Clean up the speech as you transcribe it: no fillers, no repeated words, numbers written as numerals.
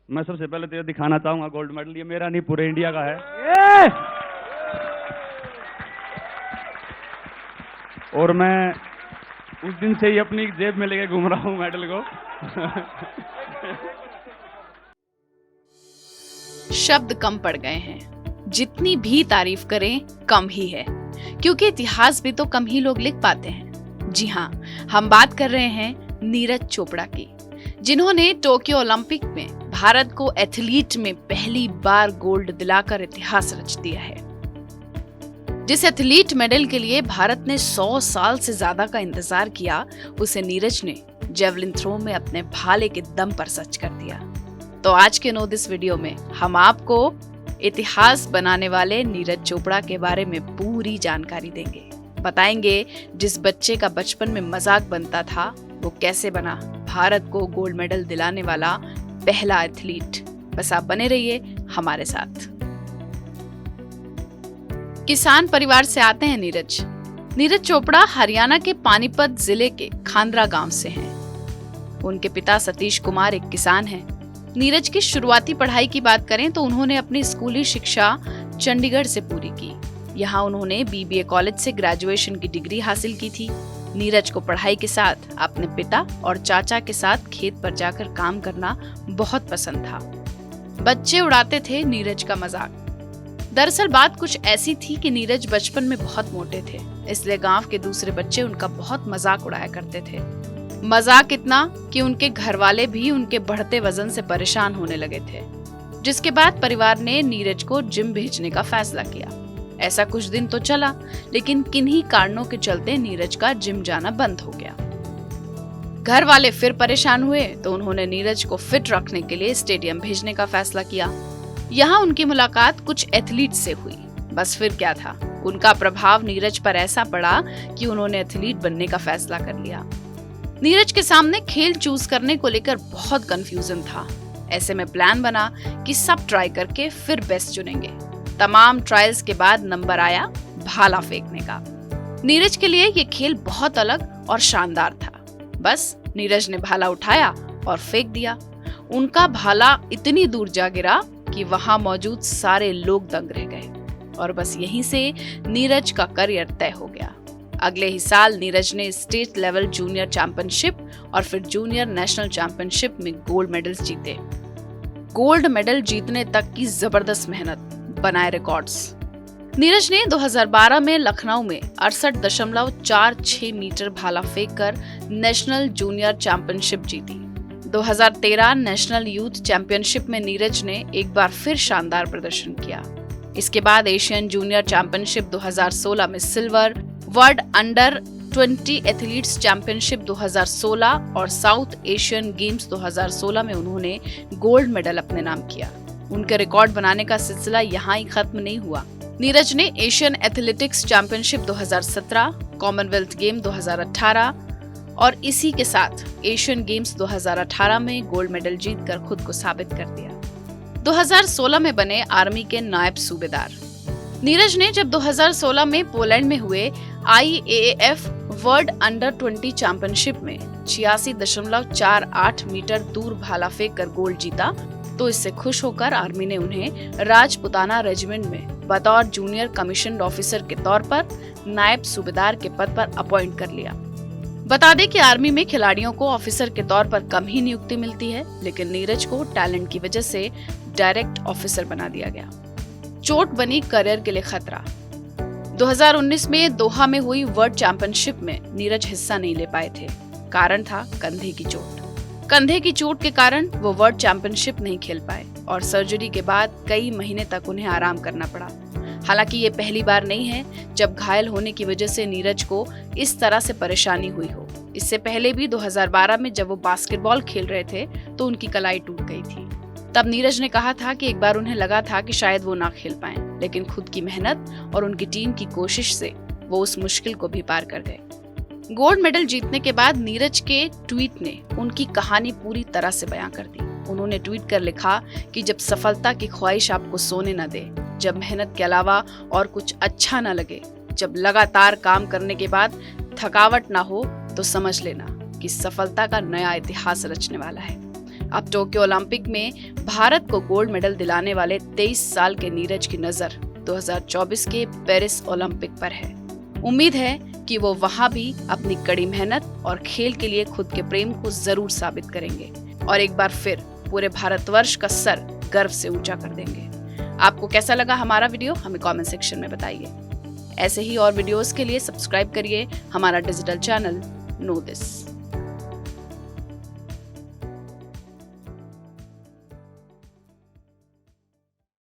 मैं सबसे पहले तो ये दिखाना चाहूंगा गोल्ड मेडल ये मेरा नहीं पूरे इंडिया का है। और मैं उस दिन से ही अपनी जेब में लेके घूम रहा हूँ मेडल को। शब्द कम पड़ गए हैं, जितनी भी तारीफ करें कम ही है, क्योंकि इतिहास भी तो कम ही लोग लिख पाते हैं। जी हाँ, हम बात कर रहे हैं नीरज चोपड़ा की, जिन्होंने टोक्यो ओलंपिक में भारत को एथलीट में पहली बार गोल्ड दिलाकर इतिहास रच दिया है। जिस एथलीट मेडल के लिए भारत ने 100 साल से ज्यादा का इंतजार किया, उसे नीरज ने जेवलिन थ्रो में अपने भाले के दम पर सच कर दिया। तो आज के नो दिस वीडियो में हम आपको इतिहास बनाने वाले नीरज चोपड़ा के बारे में पूरी जानकारी देंगे। बताएंगे जिस बच्चे का बचपन में मजाक बनता था वो कैसे बना भारत को गोल्ड मेडल दिलाने वाला पहला एथलीट। बस आप बने रहिए हमारे साथ। किसान परिवार से आते हैं नीरज। नीरज चोपड़ा हरियाणा के पानीपत जिले के खांद्रा गांव से हैं। उनके पिता सतीश कुमार एक किसान हैं। नीरज की शुरुआती पढ़ाई की बात करें तो उन्होंने अपनी स्कूली शिक्षा चंडीगढ़ से पूरी की। यहाँ उन्होंने बीबीए कॉलेज से ग्रेजुएशन की डिग्री हासिल की थी। नीरज को पढ़ाई के साथ अपने पिता और चाचा के साथ खेत पर जाकर काम करना बहुत पसंद था। बच्चे उड़ाते थे नीरज का मजाक। दरअसल बात कुछ ऐसी थी कि नीरज बचपन में बहुत मोटे थे, इसलिए गांव के दूसरे बच्चे उनका बहुत मजाक उड़ाया करते थे। मजाक इतना कि उनके घर वाले भी उनके बढ़ते वजन से परेशान होने लगे थे, जिसके बाद परिवार ने नीरज को जिम भेजने का फैसला किया। ऐसा कुछ दिन तो चला, लेकिन किन्हीं कारणों के चलते नीरज का जिम जाना बंद हो गया। घर वाले फिर परेशान हुए तो उन्होंने नीरज को फिट रखने के लिए स्टेडियम भेजने का फैसला किया। यहाँ उनकी मुलाकात कुछ एथलीट से हुई। बस फिर क्या था, उनका प्रभाव नीरज पर ऐसा पड़ा कि उन्होंने एथलीट बनने का फैसला कर लिया। नीरज के सामने खेल चूज करने को लेकर बहुत कंफ्यूजन था। ऐसे में प्लान बना कि सब ट्राई करके फिर बेस्ट चुनेंगे। तमाम ट्रायल्स के बाद नंबर आया भाला फेंकने का। नीरज के लिए ये खेल बहुत अलग और शानदार था। बस नीरज ने भाला उठाया और फेंक दिया। उनका भाला इतनी दूर जा गिरा कि वहां मौजूद सारे लोग दंग रह गए और बस यहीं से नीरज का करियर तय हो गया। अगले ही साल नीरज ने स्टेट लेवल जूनियर चैंपियनशिप और फिर जूनियर नेशनल चैंपियनशिप में गोल्ड मेडल्स जीते। गोल्ड मेडल जीतने तक की जबरदस्त मेहनत, बनाए रिकॉर्ड्स। नीरज ने 2012 में लखनऊ में 68.46 मीटर भाला फेंककर नेशनल जूनियर चैंपियनशिप जीती। 2013 नेशनल यूथ चैंपियनशिप में नीरज ने एक बार फिर शानदार प्रदर्शन किया। इसके बाद एशियन जूनियर चैंपियनशिप 2016 में silver, world under 20 athletes championship 2016 और साउथ एशियन गेम्स 2016 में उन्होंने गोल्ड मेडल अपने नाम किया। उनके रिकॉर्ड बनाने का सिलसिला यहाँ ही खत्म नहीं हुआ। नीरज ने Asian athletics championship 2017, Commonwealth game 2018 और इसी के साथ एशियन गेम्स 2018 में गोल्ड मेडल जीतकर खुद को साबित कर दिया। 2016 में बने आर्मी के नायब सूबेदार। नीरज ने जब 2016 में पोलैंड में हुए IAAF वर्ल्ड अंडर 20 चैंपियनशिप में 86.48 मीटर दूर भाला फेंककर गोल्ड जीता, तो इससे खुश होकर आर्मी ने उन्हें राजपुताना रेजिमेंट में बतौर जूनियर कमीशन्ड ऑफिसर के तौर पर नायब सूबेदार के पद पर अपॉइंट कर लिया। बता दें कि आर्मी में खिलाड़ियों को ऑफिसर के तौर पर कम ही नियुक्ति मिलती है, लेकिन नीरज को टैलेंट की वजह से डायरेक्ट ऑफिसर बना दिया गया। चोट बनी करियर के लिए खतरा। 2019 में दोहा में हुई वर्ल्ड चैंपियनशिप में नीरज हिस्सा नहीं ले पाए थे। कारण था कंधे की चोट। कंधे की चोट के कारण वो वर्ल्ड चैंपियनशिप नहीं खेल पाए और सर्जरी के बाद कई महीने तक उन्हें आराम करना पड़ा। हालांकि ये पहली बार नहीं है जब घायल होने की वजह से नीरज को इस तरह से परेशानी हुई हो। इससे पहले भी 2012 में जब वो बास्केटबॉल खेल रहे थे तो उनकी कलाई टूट गई थी। तब नीरज ने कहा था कि एक बार उन्हें लगा था कि शायद वो ना खेल पाएं, लेकिन खुद की मेहनत और उनकी टीम की कोशिश से वो उस मुश्किल को भी पार कर गए। गोल्ड मेडल जीतने के बाद नीरज के ट्वीट ने उनकी कहानी पूरी तरह से बयां कर दी। उन्होंने ट्वीट कर लिखा कि जब सफलता की ख्वाहिश आपको सोने न दे, जब मेहनत के अलावा और कुछ अच्छा न लगे, जब लगातार काम करने के बाद थकावट ना हो, तो समझ लेना कि सफलता का नया इतिहास रचने वाला है। अब टोक्यो ओलंपिक में भारत को गोल्ड मेडल दिलाने वाले 23 साल के नीरज की नजर 2024 के पेरिस ओलंपिक पर है। उम्मीद है कि वो वहां भी अपनी कड़ी मेहनत और खेल के लिए खुद के प्रेम को जरूर साबित करेंगे और एक बार फिर पूरे भारतवर्ष का सर गर्व से ऊंचा कर देंगे। आपको कैसा लगा हमारा वीडियो, हमें कमेंट सेक्शन में बताइए। ऐसे ही और वीडियोस के लिए सब्सक्राइब करिए हमारा डिजिटल चैनल नो दिस।